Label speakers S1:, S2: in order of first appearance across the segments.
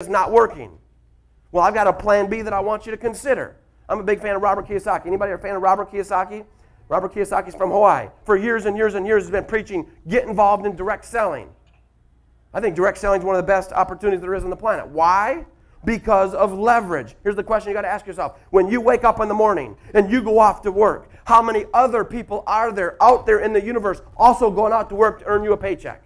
S1: it's not working. Well, I've got a plan B that I want you to consider. I'm a big fan of Robert Kiyosaki. Anybody a fan of Robert Kiyosaki? Robert Kiyosaki's from Hawaii. For years and years and years, he's been preaching, get involved in direct selling. I think direct selling is one of the best opportunities there is on the planet. Why? Because of leverage. Here's the question you got to ask yourself. When you wake up in the morning and you go off to work, how many other people are there out there in the universe also going out to work to earn you a paycheck?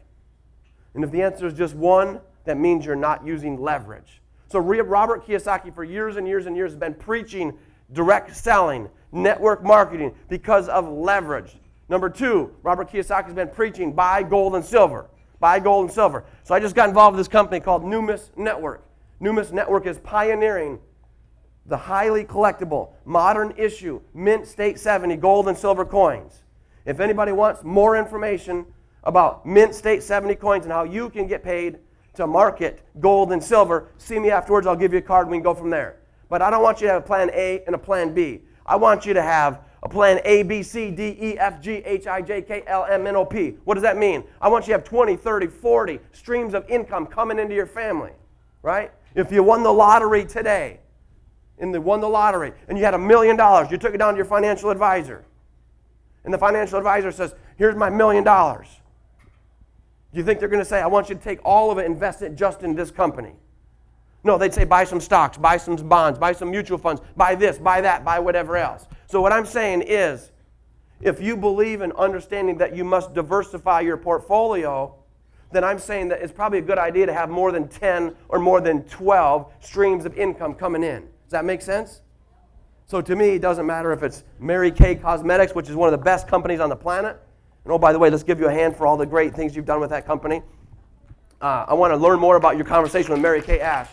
S1: And if the answer is just one, that means you're not using leverage. So Robert Kiyosaki for years and years and years has been preaching direct selling, network marketing because of leverage. Number two, Robert Kiyosaki has been preaching buy gold and silver. Buy gold and silver. So I just got involved with this company called Numis Network. Numis Network is pioneering the highly collectible, modern issue, mint state 70 gold and silver coins. If anybody wants more information about mint state 70 coins and how you can get paid to market gold and silver, see me afterwards. I'll give you a card and we can go from there. But I don't want you to have a plan A and a plan B. I want you to have a plan A, B, C, D, E, F, G, H, I, J, K, L, M, N, O, P. What does that mean? I want you to have 20, 30, 40 streams of income coming into your family, right? If you won the lottery today, and you had $1 million, you took it down to your financial advisor, and the financial advisor says, here's my $1 million. Do you think they're going to say, I want you to take all of it and invest it just in this company? No, they'd say buy some stocks, buy some bonds, buy some mutual funds, buy this, buy that, buy whatever else. So what I'm saying is, if you believe in understanding that you must diversify your portfolio, then I'm saying that it's probably a good idea to have more than 10 or more than 12 streams of income coming in. Does that make sense? So to me, it doesn't matter if it's Mary Kay Cosmetics, which is one of the best companies on the planet. And oh, by the way, let's give you a hand for all the great things you've done with that company. I want to learn more about your conversation with Mary Kay Ash,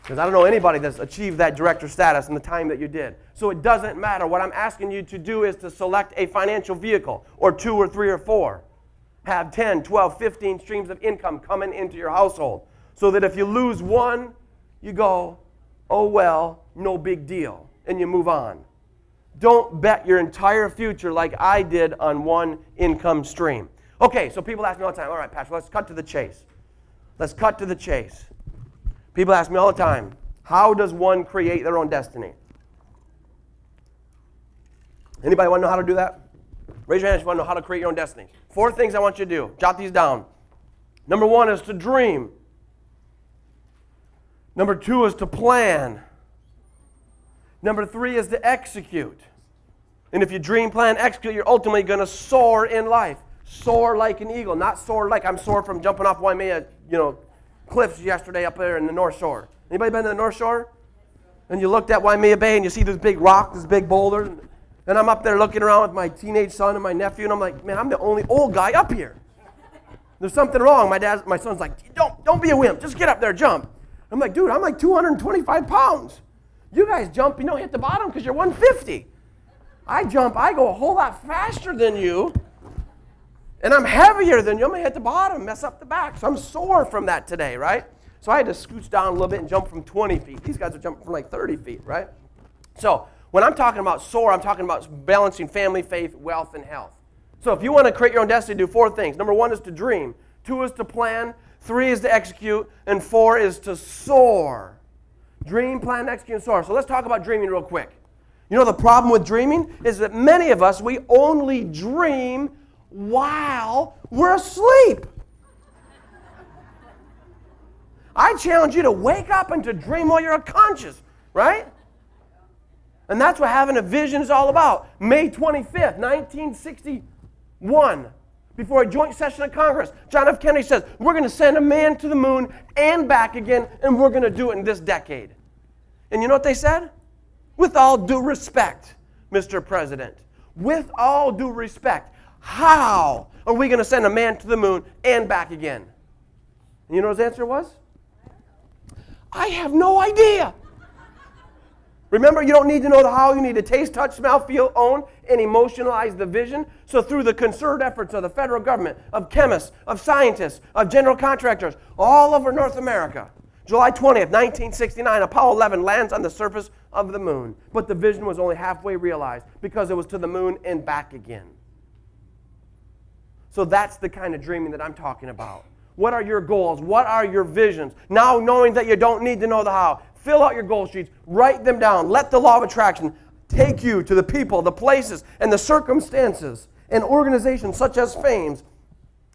S1: because I don't know anybody that's achieved that director status in the time that you did. So it doesn't matter. What I'm asking you to do is to select a financial vehicle, or 2 or 3 or 4. Have 10, 12, 15 streams of income coming into your household, so that if you lose one, you go, oh well, no big deal, and you move on. Don't bet your entire future like I did on one income stream. Okay, so people ask me all the time, all right, Pastor, let's cut to the chase. Let's cut to the chase. People ask me all the time, how does one create their own destiny? Anybody want to know how to do that? Raise your hand if you want to know how to create your own destiny. 4 things I want you to do. Jot these down. Number 1 is to dream. Number 2 is to plan. Number 3 is to execute. And if you dream, plan, execute, you're ultimately going to soar in life. Soar like an eagle, not soar like I'm sore from jumping off Waimea, cliffs yesterday up there in the North Shore. Anybody been to the North Shore? And you looked at Waimea Bay and you see this big rock, this big boulder. And I'm up there looking around with my teenage son and my nephew, and I'm like, man, I'm the only old guy up here. There's something wrong. My son's like, don't be a wimp. Just get up there, jump. I'm like, dude, I'm like 225 pounds. You guys jump, hit the bottom because you're 150. I go a whole lot faster than you, and I'm heavier than you. I'm going to hit the bottom, mess up the back. So I'm sore from that today, right? So I had to scooch down a little bit and jump from 20 feet. These guys are jumping from like 30 feet, right? So when I'm talking about soar, I'm talking about balancing family, faith, wealth, and health. So if you want to create your own destiny, do 4 things. Number 1 is to dream. 2 is to plan. 3 is to execute. And 4 is to soar. Dream, plan, execute, and soar. So let's talk about dreaming real quick. You know the problem with dreaming is that many of us, we only dream while we're asleep. I challenge you to wake up and to dream while you're unconscious, right? And that's what having a vision is all about. May 25th, 1961, before a joint session of Congress, John F. Kennedy says, we're going to send a man to the moon and back again, and we're going to do it in this decade. And you know what they said? With all due respect, Mr. President, with all due respect, how are we going to send a man to the moon and back again? And you know what his answer was? I have no idea. Remember, you don't need to know the how. You need to taste, touch, smell, feel, own, and emotionalize the vision. So through the concerted efforts of the federal government, of chemists, of scientists, of general contractors, all over North America, July 20th, 1969, Apollo 11 lands on the surface of the moon. But the vision was only halfway realized because it was to the moon and back again. So that's the kind of dreaming that I'm talking about. What are your goals? What are your visions? Now knowing that you don't need to know the how, fill out your goal sheets, write them down. Let the law of attraction take you to the people, the places, and the circumstances and organizations such as FAMES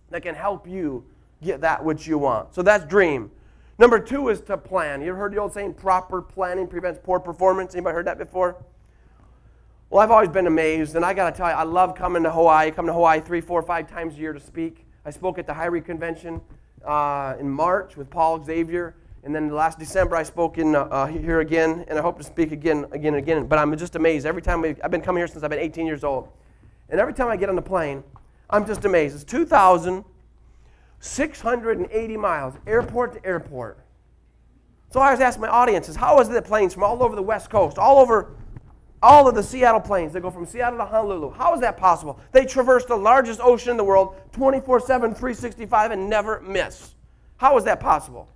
S1: that can help you get that which you want. So that's dream. Number 2 is to plan. You ever heard the old saying, proper planning prevents poor performance? Anybody heard that before? Well, I've always been amazed, and I got to tell you, I love coming to Hawaii. I come to Hawaii 3, 4, 5 times a year to speak. I spoke at the Hyrie Convention in March with Paul Xavier, and then last December I spoke in here again, and I hope to speak again and again. But I'm just amazed. Every time I've been coming here since I've been 18 years old, and every time I get on the plane, I'm just amazed. It's 2,680 miles, airport to airport. So I was asking my audiences, how is it that planes from all over the West Coast, all of the Seattle planes that go from Seattle to Honolulu, how is that possible? They traverse the largest ocean in the world 24/7, 365 and never miss. How is that possible?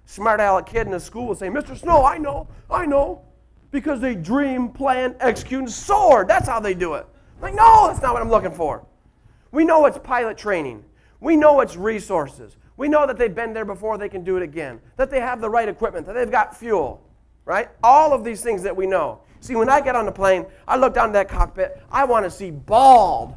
S1: Smart aleck kid in the school will say, Mr. Snow, I know. Because they dream, plan, execute, and soar. That's how they do it. I'm like, no, that's not what I'm looking for. We know it's pilot training. We know it's resources. We know that they've been there before, they can do it again. That they have the right equipment, that they've got fuel, right? All of these things that we know. See, when I get on the plane, I look down that cockpit, I want to see bald.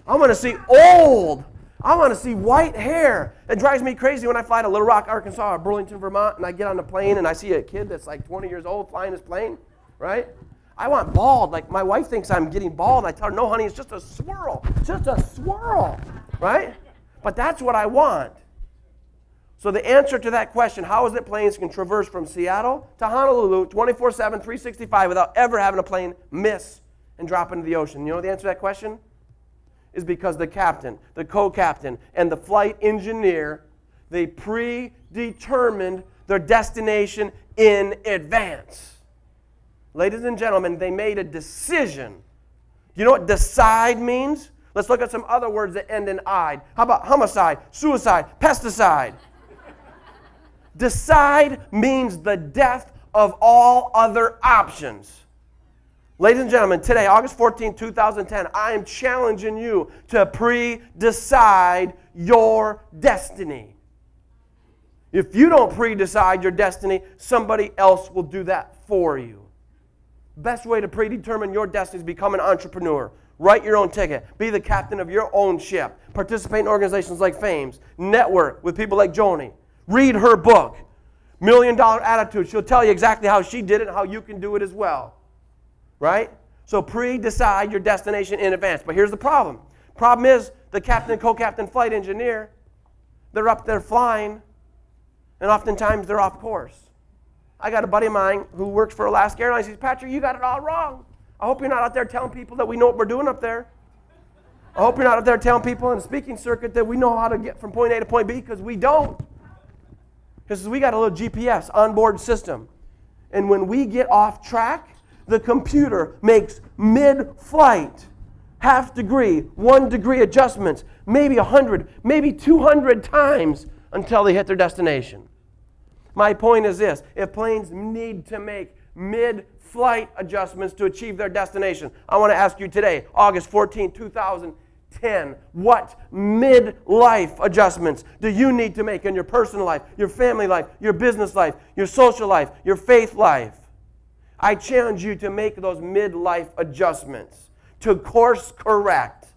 S1: I want to see old. I want to see white hair. It drives me crazy when I fly to Little Rock, Arkansas, or Burlington, Vermont, and I get on the plane and I see a kid that's like 20 years old flying his plane, right? I want bald. Like my wife thinks I'm getting bald. I tell her, no, honey, it's just a swirl. It's just a swirl, right? But that's what I want. So the answer to that question, how is it planes can traverse from Seattle to Honolulu 24/7, 365 without ever having a plane miss and drop into the ocean? You know the answer to that question? Is because the captain, the co-captain, and the flight engineer, they predetermined their destination in advance. Ladies and gentlemen, they made a decision. You know what decide means? Let's look at some other words that end in "ide." How about homicide, suicide, pesticide? Decide means the death of all other options. Ladies and gentlemen, today, August 14, 2010, I am challenging you to pre-decide your destiny. If you don't pre-decide your destiny, somebody else will do that for you. Best way to predetermine your destiny is become an entrepreneur. Write your own ticket. Be the captain of your own ship. Participate in organizations like FAMES. Network with people like Joni. Read her book, $1 Million Attitude. She'll tell you exactly how she did it and how you can do it as well. Right? So pre-decide your destination in advance. But here's the problem. Problem is the captain, co-captain, flight engineer, they're up there flying, and oftentimes they're off course. I got a buddy of mine who works for Alaska Airlines. He says, Patrick, you got it all wrong. I hope you're not out there telling people that we know what we're doing up there. I hope you're not out there telling people in the speaking circuit that we know how to get from point A to point B, because we don't. Because we got a little GPS onboard system. And when we get off track, the computer makes mid-flight, half-degree, 1-degree adjustments, maybe 100, maybe 200 times until they hit their destination. My point is this. If planes need to make mid-flight adjustments to achieve their destination, I want to ask you today, August 14, 2010, what mid-life adjustments do you need to make in your personal life, your family life, your business life, your social life, your faith life? I challenge you to make those mid-life adjustments to course correct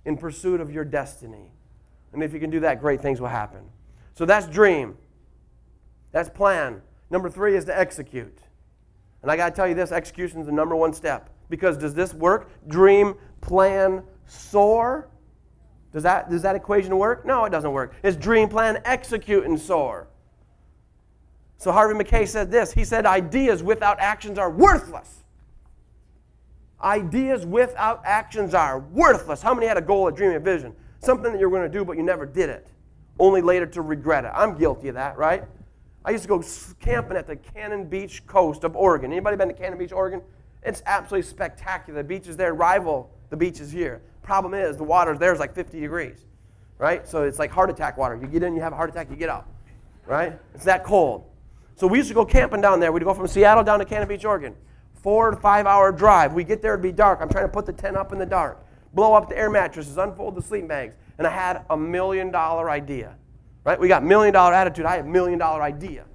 S1: in pursuit of your destiny. And if you can do that, great things will happen. So that's dream. That's plan. Number 3 is to execute. And I got to tell you this, execution is the number 1 step. Because does this work? Dream, plan, soar? Does that equation work? No, it doesn't work. It's dream, plan, execute, and soar. So Harvey Mackay said this. He said, ideas without actions are worthless. Ideas without actions are worthless. How many had a goal, a dream, a vision? Something that you were going to do, but you never did it. Only later to regret it. I'm guilty of that, right? I used to go camping at the Cannon Beach coast of Oregon. Anybody been to Cannon Beach, Oregon? It's absolutely spectacular. The beaches there rival the beaches here. Problem is, the water there is like 50 degrees, right? So it's like heart attack water. You get in, you have a heart attack, you get out, right? It's that cold. So we used to go camping down there. We'd go from Seattle down to Cannon Beach, Oregon. 4 to 5 hour drive. We get there, it'd be dark. I'm trying to put the tent up in the dark. Blow up the air mattresses, unfold the sleeping bags. And I had $1 million idea. Right? We got $1 million attitude. I have $1 million idea.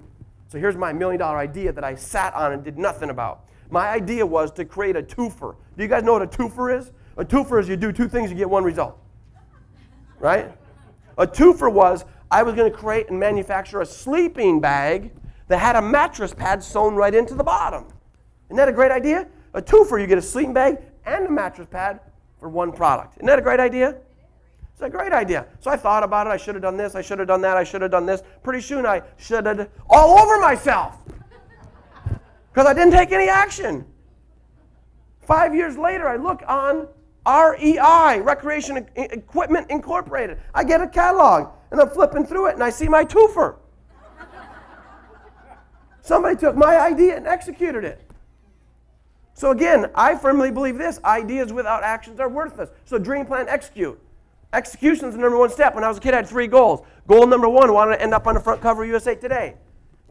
S1: So here's my $1 million idea that I sat on and did nothing about. My idea was to create a twofer. Do you guys know what a twofer is? A twofer is you do two things, you get one result. Right? A twofer was I was going to create and manufacture a sleeping bag that had a mattress pad sewn right into the bottom. Isn't that a great idea? A twofer, you get a sleeping bag and a mattress pad for one product. Isn't that a great idea? It's a great idea. So I thought about it. I should have done this. I should have done that. I should have done this. Pretty soon I should have all over myself because I didn't take any action. 5 years later, I look on REI, Recreation Equipment Incorporated. I get a catalog, and I'm flipping through it, and I see my twofer. Somebody took my idea and executed it. So again, I firmly believe this. Ideas without actions are worthless. So dream, plan, execute. Execution is the number one step. When I was a kid, I had 3 goals. Goal number 1, I wanted to end up on the front cover of USA Today.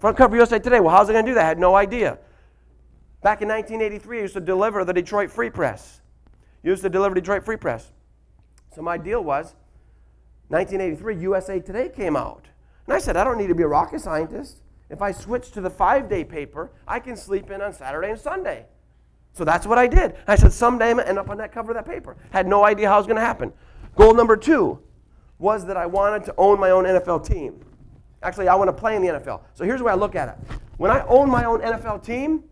S1: Front cover of USA Today. Well, how's I going to do that? I had no idea. Back in 1983, I used to deliver the Detroit Free Press. So my deal was, 1983, USA Today came out. And I said, I don't need to be a rocket scientist. If I switch to the 5-day paper, I can sleep in on Saturday and Sunday. So that's what I did. I said, someday I'm going to end up on that cover of that paper. Had no idea how it was going to happen. Goal number 2 was that I wanted to own my own NFL team. Actually, I want to play in the NFL. So here's the way I look at it. When I own my own NFL team,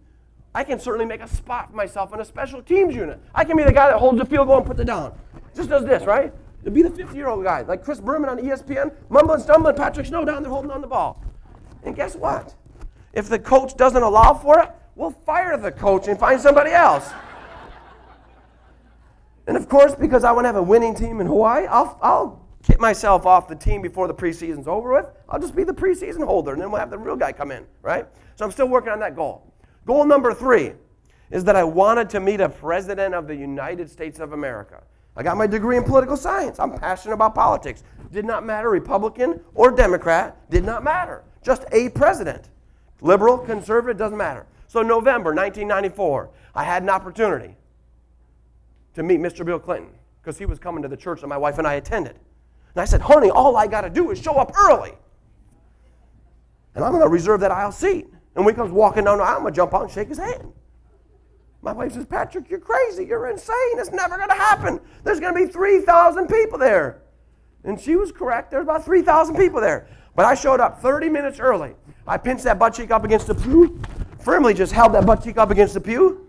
S1: I can certainly make a spot for myself in a special teams unit. I can be the guy that holds the field goal and puts it down. Just does this, right? To be the 50-year-old guy, like Chris Berman on ESPN, mumbling, stumbling, Patrick Snow down there holding on the ball. And guess what? If the coach doesn't allow for it, we'll fire the coach and find somebody else. And of course, because I want to have a winning team in Hawaii, I'll get myself off the team before the preseason's over with. I'll just be the preseason holder, and then we'll have the real guy come in, right? So I'm still working on that goal. Goal number 3 is that I wanted to meet a president of the United States of America. I got my degree in political science. I'm passionate about politics. Did not matter, Republican or Democrat, did not matter. Just a president. Liberal, conservative, doesn't matter. So November 1994, I had an opportunity to meet Mr. Bill Clinton because he was coming to the church that my wife and I attended. And I said, honey, all I got to do is show up early. And I'm going to reserve that aisle seat. And when he comes walking down the aisle, I'm going to jump out and shake his hand. My wife says, Patrick, you're crazy. You're insane. It's never going to happen. There's going to be 3,000 people there. And she was correct. There's about 3,000 people there. But I showed up 30 minutes early. I pinched that butt cheek up against the pew, firmly just held that butt cheek up against the pew.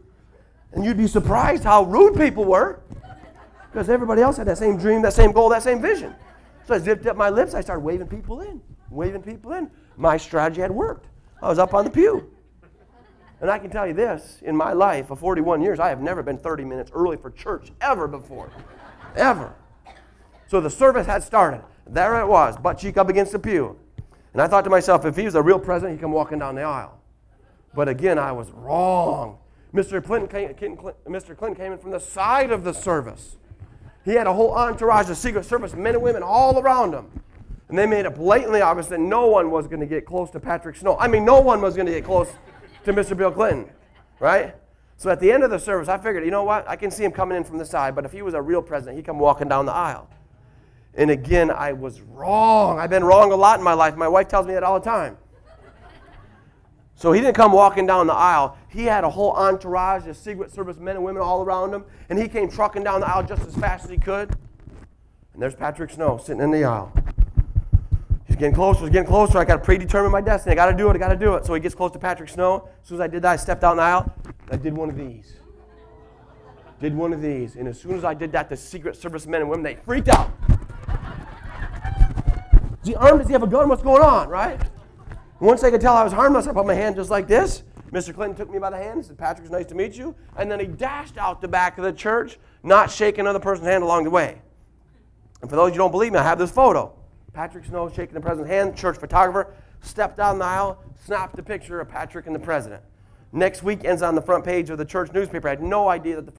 S1: And you'd be surprised how rude people were because everybody else had that same dream, that same goal, that same vision. So I zipped up my lips. I started waving people in. My strategy had worked. I was up on the pew. And I can tell you this, in my life of 41 years, I have never been 30 minutes early for church ever before. Ever. So the service had started. There it was, butt cheek up against the pew. And I thought to myself, if he was a real president, he'd come walking down the aisle. But again, I was wrong. Mr. Clinton came in from the side of the service. He had a whole entourage of Secret Service men and women all around him. And they made it blatantly obvious that no one was going to get close to Patrick Snow. I mean, no one was going to get close to Mr. Bill Clinton, right? So at the end of the service, I figured, you know what? I can see him coming in from the side, but if he was a real president, he'd come walking down the aisle. And again, I was wrong. I've been wrong a lot in my life. My wife tells me that all the time. So he didn't come walking down the aisle. He had a whole entourage of Secret Service men and women all around him, and he came trucking down the aisle just as fast as he could. And there's Patrick Snow sitting in the aisle. He's getting closer. I got to predetermine my destiny. I got to do it. So he gets close to Patrick Snow. As soon as I did that, I stepped out in the aisle. I did one of these. And as soon as I did that, the Secret Service men and women, they freaked out. Is he armed? Does he have a gun? What's going on, right? And once they could tell I was harmless, I put my hand just like this. Mr. Clinton took me by the hand and said, Patrick, it's nice to meet you. And then he dashed out the back of the church, not shaking another person's hand along the way. And for those of you who don't believe me, I have this photo. Patrick Snow shaking the president's hand, church photographer, stepped down the aisle, snapped a picture of Patrick and the president. Next week ends on the front page of the church newspaper. I had no idea that the